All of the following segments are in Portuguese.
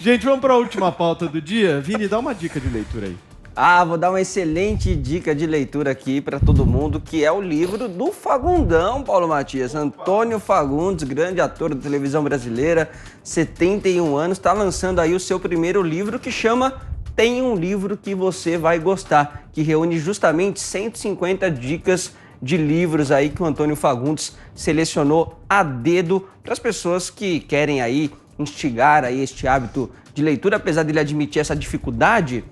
Gente, vamos para a última pauta do dia. Vini, dá uma dica de leitura aí. Vou dar uma excelente dica de leitura aqui para todo mundo, que é o livro do Fagundão, Paulo Matias. Antônio Fagundes, grande ator da televisão brasileira, 71 anos, está lançando aí o seu primeiro livro que chama Tem um Livro que Você Vai Gostar, que reúne justamente 150 dicas de livros aí que o Antônio Fagundes selecionou a dedo para as pessoas que querem aí instigar aí este hábito de leitura, apesar dele admitir essa dificuldade,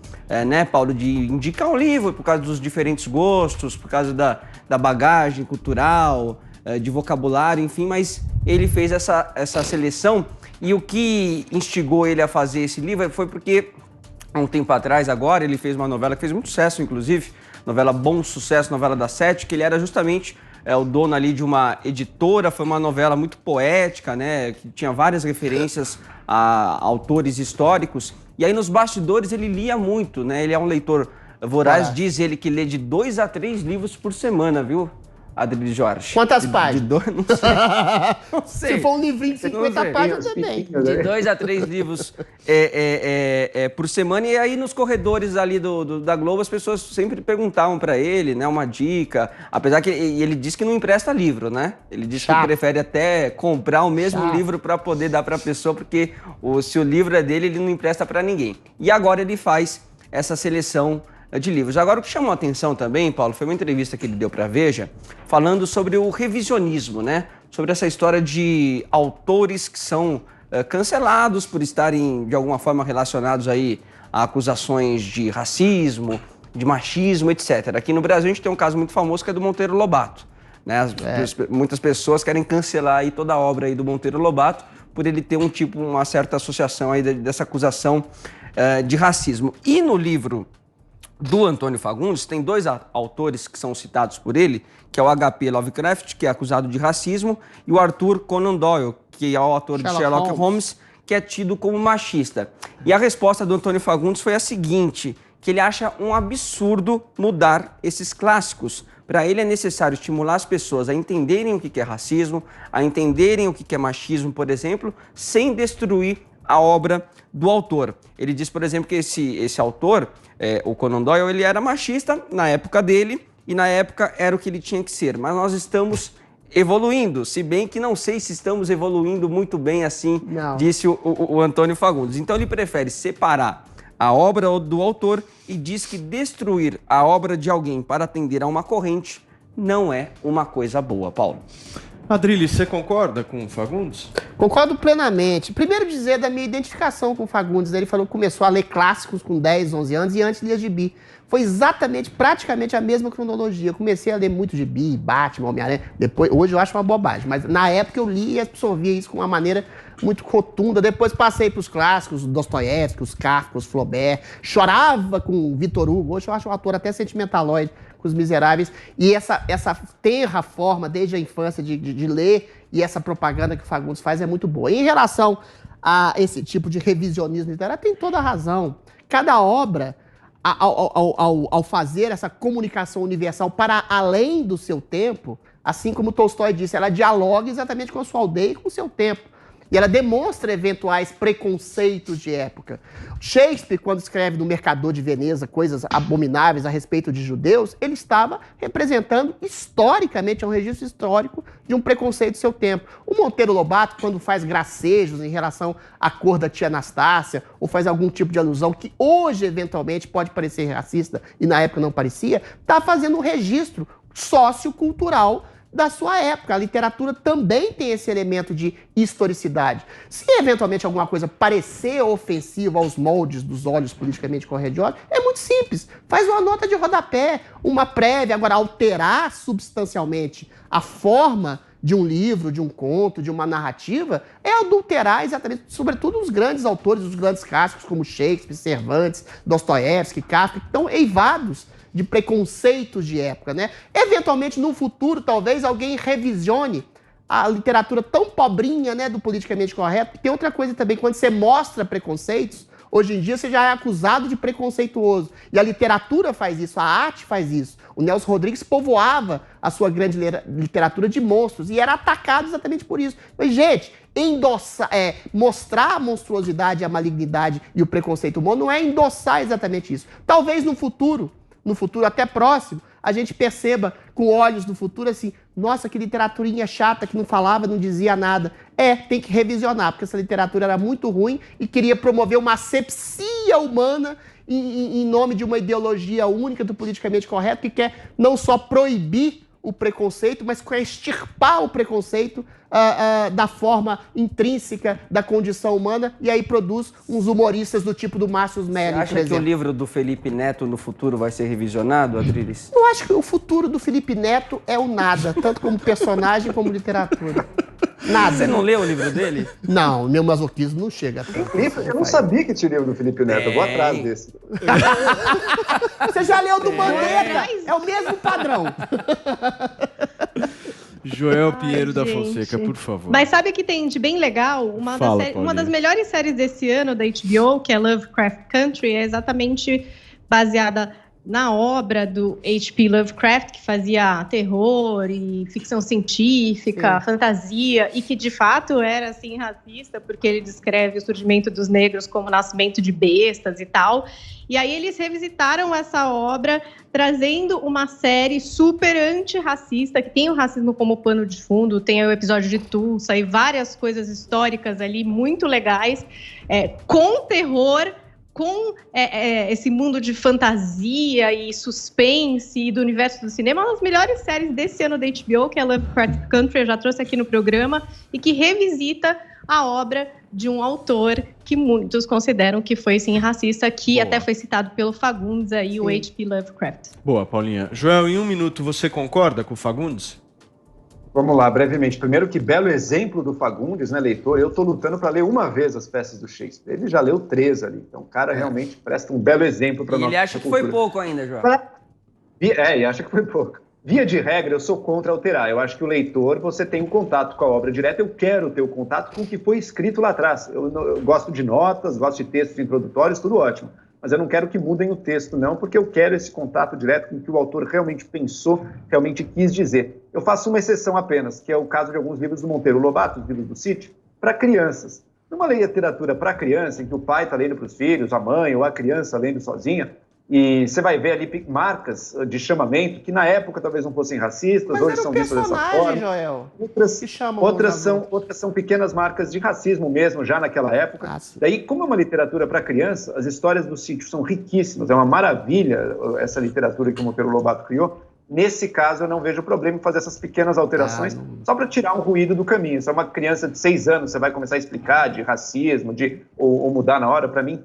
né, Paulo, de indicar um livro por causa dos diferentes gostos, por causa da bagagem cultural, de vocabulário, enfim, mas ele fez essa seleção e o que instigou ele a fazer esse livro foi porque, há um tempo atrás, agora, ele fez uma novela que fez muito sucesso, inclusive, novela Bom Sucesso, novela da Sete, que ele era justamente o dono ali de uma editora. Foi uma novela muito poética, né, que tinha várias referências a autores históricos. E aí nos bastidores ele lia muito, né, ele é um leitor voraz, diz ele que lê de 2 a 3 livros por semana, viu, Adriles Jorge? Quantas páginas? De 2, não sei. Não sei. Se for um livrinho de 50 páginas, também. De 2 a 3 livros por semana. E aí nos corredores ali da Globo as pessoas sempre perguntavam para ele, né, uma dica. Apesar que ele diz que não empresta livro, né? Ele diz que prefere até comprar o mesmo livro para poder dar para a pessoa, porque se o livro é dele, ele não empresta para ninguém. E agora ele faz essa seleção de livros. Agora, o que chamou a atenção também, Paulo, foi uma entrevista que ele deu para a Veja, falando sobre o revisionismo, né? Sobre essa história de autores que são cancelados por estarem, de alguma forma, relacionados aí a acusações de racismo, de machismo, etc. Aqui no Brasil, a gente tem um caso muito famoso que é do Monteiro Lobato, né? Muitas pessoas querem cancelar aí toda a obra aí do Monteiro Lobato por ele ter uma certa associação aí dessa acusação de racismo. E no livro do Antônio Fagundes, tem 2 autores que são citados por ele, que é o H.P. Lovecraft, que é acusado de racismo, e o Arthur Conan Doyle, que é o autor de Sherlock Holmes, que é tido como machista. E a resposta do Antônio Fagundes foi a seguinte, que ele acha um absurdo mudar esses clássicos. Para ele é necessário estimular as pessoas a entenderem o que é racismo, a entenderem o que é machismo, por exemplo, sem destruir a obra do autor. Ele diz, por exemplo, que esse autor, o Conan Doyle, ele era machista na época dele e na época era o que ele tinha que ser. Mas nós estamos evoluindo, se bem que não sei se estamos evoluindo muito bem assim, disse o Antônio Fagundes. Então ele prefere separar a obra do autor e diz que destruir a obra de alguém para atender a uma corrente não é uma coisa boa, Paulo. Adriles, você concorda com o Fagundes? Concordo plenamente. Primeiro dizer da minha identificação com o Fagundes. Ele falou que começou a ler clássicos com 10, 11 anos e antes lia gibi. Foi praticamente a mesma cronologia. Eu comecei a ler muito gibi, Batman, Homem-Aranha. Hoje eu acho uma bobagem, mas na época eu li e absorvia isso com uma maneira muito rotunda. Depois passei para os clássicos, Dostoiévski, os Kafka, os Flaubert. Chorava com Victor Hugo. Hoje eu acho um ator até sentimentaloide com Os Miseráveis. E essa tenra forma, desde a infância, de ler e essa propaganda que o Fagundes faz é muito boa. E em relação a esse tipo de revisionismo literário, tem toda a razão. Cada obra, ao fazer essa comunicação universal para além do seu tempo, assim como Tolstói disse, ela dialoga exatamente com a sua aldeia e com o seu tempo. E ela demonstra eventuais preconceitos de época. Shakespeare, quando escreve no Mercador de Veneza coisas abomináveis a respeito de judeus, ele estava representando historicamente, é um registro histórico de um preconceito do seu tempo. O Monteiro Lobato, quando faz gracejos em relação à cor da tia Anastácia, ou faz algum tipo de alusão que hoje, eventualmente, pode parecer racista e na época não parecia, está fazendo um registro sociocultural da sua época. A literatura também tem esse elemento de historicidade. Se eventualmente alguma coisa parecer ofensiva aos moldes dos olhos politicamente corretos, é muito simples. Faz uma nota de rodapé, uma prévia. Agora, alterar substancialmente a forma de um livro, de um conto, de uma narrativa, é adulterar exatamente, sobretudo os grandes autores, os grandes clássicos como Shakespeare, Cervantes, Dostoiévski, Kafka, que estão eivados de preconceitos de época, né? Eventualmente, no futuro, talvez alguém revisione a literatura tão pobrinha, né, do politicamente correto. Tem outra coisa também, quando você mostra preconceitos, hoje em dia você já é acusado de preconceituoso. E a literatura faz isso, a arte faz isso. O Nelson Rodrigues povoava a sua grande literatura de monstros e era atacado exatamente por isso. Mas, gente, endossar, mostrar a monstruosidade, a malignidade e o preconceito humano, não é endossar exatamente isso. Talvez no futuro até próximo, a gente perceba com olhos do futuro assim, nossa, que literaturinha chata que não falava, não dizia nada. Tem que revisionar, porque essa literatura era muito ruim e queria promover uma asepsia humana em nome de uma ideologia única do politicamente correto que quer não só proibir o preconceito, mas quer extirpar o preconceito da forma intrínseca da condição humana, e aí produz uns humoristas do tipo do Márcio Melli, Você acha que o livro do Felipe Neto no futuro vai ser revisionado, Adriles? Eu acho que o futuro do Felipe Neto é o nada, tanto como personagem como literatura. Nada. Você não leu o livro dele? Não, meu masoquismo não chega. Eu não sabia que tinha livro do Felipe Neto. Eu vou atrás desse. Você já leu do Mandetta? É o mesmo padrão. Joel Pinheiro da gente. Fonseca, por favor. Mas sabe o que tem de bem legal? Uma das melhores séries desse ano da HBO, que é Lovecraft Country, é exatamente baseada na obra do H.P. Lovecraft, que fazia terror e ficção científica, fantasia, e que de fato era assim racista, porque ele descreve o surgimento dos negros como nascimento de bestas e tal. E aí eles revisitaram essa obra, trazendo uma série super antirracista, que tem o racismo como pano de fundo, tem o episódio de Tulsa e várias coisas históricas ali muito legais, com terror, com esse mundo de fantasia e suspense e do universo do cinema. Uma das melhores séries desse ano da HBO, que é Lovecraft Country, eu já trouxe aqui no programa, e que revisita a obra de um autor que muitos consideram que foi, sim, racista, que até foi citado pelo Fagundes aí, sim, o H.P. Lovecraft. Boa, Paulinha. Joel, em um minuto, você concorda com o Fagundes? Vamos lá, brevemente. Primeiro, que belo exemplo do Fagundes, né, leitor? Eu estou lutando para ler uma vez as peças do Shakespeare. Ele já leu 3 ali. Então, o cara realmente presta um belo exemplo para nós. E ele acha que foi pouco ainda, Joel. E acha que foi pouco. Via de regra, eu sou contra alterar. Eu acho que o leitor, você tem um contato com a obra direta. Eu quero ter o contato com o que foi escrito lá atrás. Eu gosto de notas, gosto de textos introdutórios, tudo ótimo. Mas eu não quero que mudem o texto, não, porque eu quero esse contato direto com o que o autor realmente pensou, realmente quis dizer. Eu faço uma exceção apenas, que é o caso de alguns livros do Monteiro Lobato, os livros do City, para crianças. Numa literatura para criança, em que o pai está lendo para os filhos, a mãe ou a criança lendo sozinha, e você vai ver ali marcas de chamamento que na época talvez não fossem racistas, mas hoje são vistas dessa forma. Joel, outras são pequenas marcas de racismo mesmo, já naquela época. Daí, como é uma literatura para criança, as histórias do Sítio são riquíssimas, é uma maravilha essa literatura que o Monteiro Lobato criou. Nesse caso, eu não vejo problema em fazer essas pequenas alterações só para tirar um ruído do caminho. Se é uma criança de 6 anos, você vai começar a explicar de racismo, ou mudar na hora, para mim,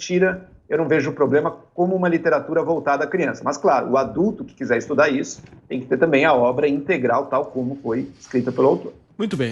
eu não vejo problema como uma literatura voltada à criança. Mas, claro, o adulto que quiser estudar isso tem que ter também a obra integral, tal como foi escrita pelo autor. Muito bem.